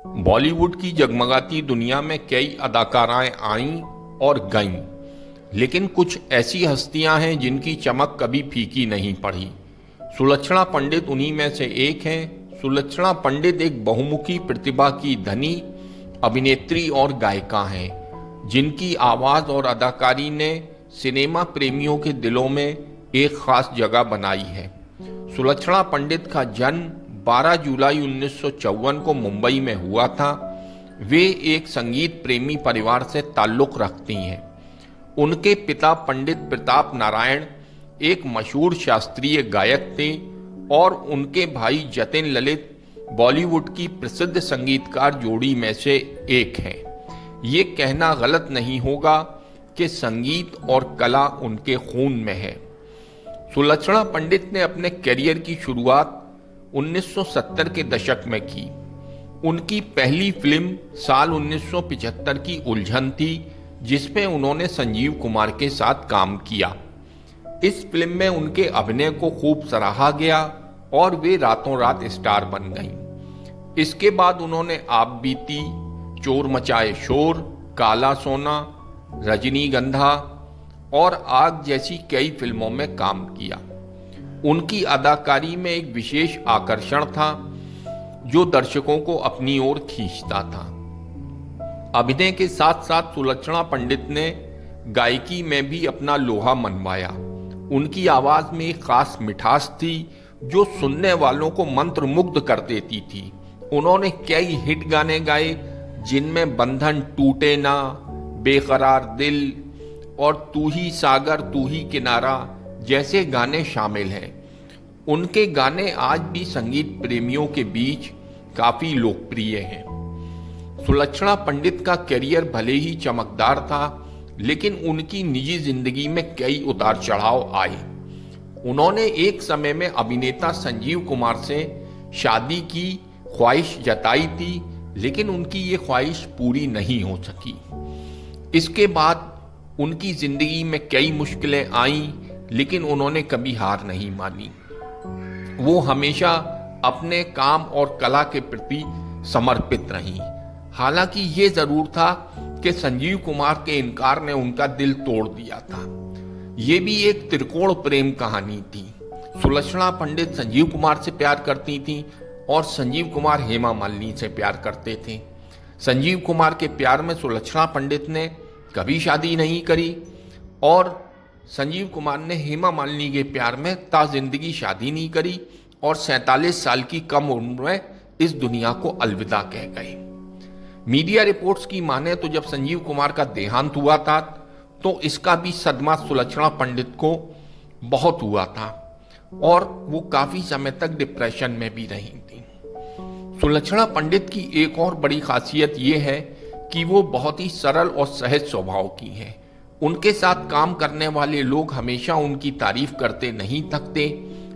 बॉलीवुड की जगमगाती दुनिया में कई अदाकाराएं आईं और गईं, लेकिन कुछ ऐसी हस्तियां हैं जिनकी चमक कभी फीकी नहीं पड़ी। सुलक्षणा पंडित उन्हीं में से एक हैं। सुलक्षणा पंडित एक बहुमुखी प्रतिभा की धनी अभिनेत्री और गायिका हैं, जिनकी आवाज़ और अदाकारी ने सिनेमा प्रेमियों के दिलों में एक खास जगह बनाई है। सुलक्षणा पंडित का जन्म 12 जुलाई 1954 को मुंबई में हुआ था। वे एक संगीत प्रेमी परिवार से ताल्लुक़ रखती हैं। उनके पिता पंडित प्रताप नारायण एक मशहूर शास्त्रीय गायक थे और उनके भाई जतिन ललित बॉलीवुड की प्रसिद्ध संगीतकार जोड़ी में से एक हैं। ये कहना गलत नहीं होगा कि संगीत और कला उनके खून में है। सुलक्षणा पंडित ने अपने करियर की शुरुआत 1970 के दशक में की। उनकी पहली फिल्म साल 1975 की उलझन थी, जिसमें उन्होंने संजीव कुमार के साथ काम किया। इस फिल्म में उनके अभिनय को खूब सराहा गया और वे रातों रात स्टार बन गईं। इसके बाद उन्होंने आप बीती, चोर मचाए शोर, काला सोना, रजनीगंधा और आग जैसी कई फिल्मों में काम किया। उनकी अदाकारी में एक विशेष आकर्षण था जो दर्शकों को अपनी ओर खींचता था। अभिनय के साथ साथ सुलक्षणा पंडित ने गायकी में भी अपना लोहा मनवाया। उनकी आवाज में एक खास मिठास थी जो सुनने वालों को मंत्रमुग्ध कर देती थी। उन्होंने कई हिट गाने गाए, जिनमें बंधन टूटे ना, बेकरार दिल और तू ही सागर तू ही किनारा जैसे गाने शामिल हैं। उनके गाने आज भी संगीत प्रेमियों के बीच काफी लोकप्रिय हैं। सुलक्षणा पंडित का करियर भले ही चमकदार था, लेकिन उनकी निजी जिंदगी में कई उतार चढ़ाव आए। उन्होंने एक समय में अभिनेता संजीव कुमार से शादी की ख्वाहिश जताई थी, लेकिन उनकी ये ख्वाहिश पूरी नहीं हो सकी। इसके बाद उनकी जिंदगी में कई मुश्किलें आईं, लेकिन उन्होंने कभी हार नहीं मानी। वो हमेशा अपने काम और कला के प्रति समर्पित रहीं। हालांकि ये जरूर था कि संजीव कुमार के इनकार ने उनका दिल तोड़ दिया था। ये भी एक त्रिकोण प्रेम कहानी थी। सुलक्षणा पंडित संजीव कुमार से प्यार करती थीं और संजीव कुमार हेमा मालिनी से प्यार करते थे। संजीव कुमार के प्यार में सुलक्षणा पंडित ने कभी शादी नहीं करी और संजीव कुमार ने हेमा मालिनी के प्यार में जिंदगी शादी नहीं करी और 47 साल की कम उम्र में इस दुनिया को अलविदा कह गए। मीडिया रिपोर्ट्स की माने तो जब संजीव कुमार का देहांत हुआ था तो इसका भी सदमा सुलक्षणा पंडित को बहुत हुआ था और वो काफी समय तक डिप्रेशन में भी रही थी। सुलक्षणा पंडित की एक और बड़ी खासियत ये है कि वो बहुत ही सरल और सहज स्वभाव की हैं। उनके साथ काम करने वाले लोग हमेशा उनकी तारीफ करते नहीं थकते।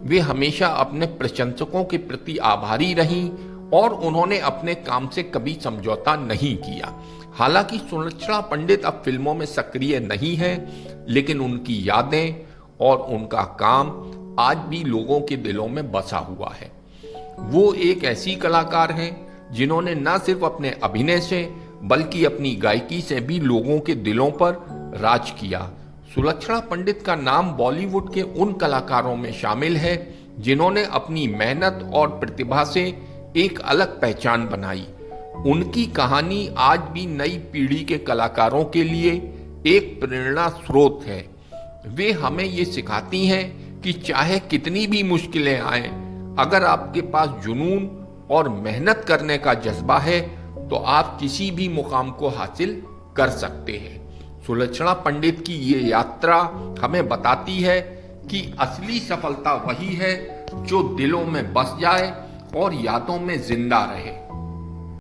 वे हमेशा अपने प्रशंसकों के प्रति आभारी रहीं और उन्होंने अपने काम से कभी समझौता नहीं किया। हालांकि सुलक्षणा पंडित अब फिल्मों में सक्रिय नहीं है, लेकिन उनकी यादें और उनका काम आज भी लोगों के दिलों में बसा हुआ है। वो एक ऐसी कलाकार हैं जिन्होंने न सिर्फ अपने अभिनय से बल्कि अपनी गायकी से भी लोगों के दिलों पर राज किया। सुलक्षणा पंडित का नाम बॉलीवुड के उन कलाकारों में शामिल है जिन्होंने अपनी मेहनत और प्रतिभा से एक अलग पहचान बनाई। उनकी कहानी आज भी नई पीढ़ी के कलाकारों के लिए एक प्रेरणा स्रोत है। वे हमें ये सिखाती हैं कि चाहे कितनी भी मुश्किलें आएं, अगर आपके पास जुनून और मेहनत करने का जज्बा है तो आप किसी भी मुकाम को हासिल कर सकते हैं। सुलक्षणा पंडित की ये यात्रा हमें बताती है कि असली सफलता वही है जो दिलों में बस जाए और यादों में जिंदा रहे।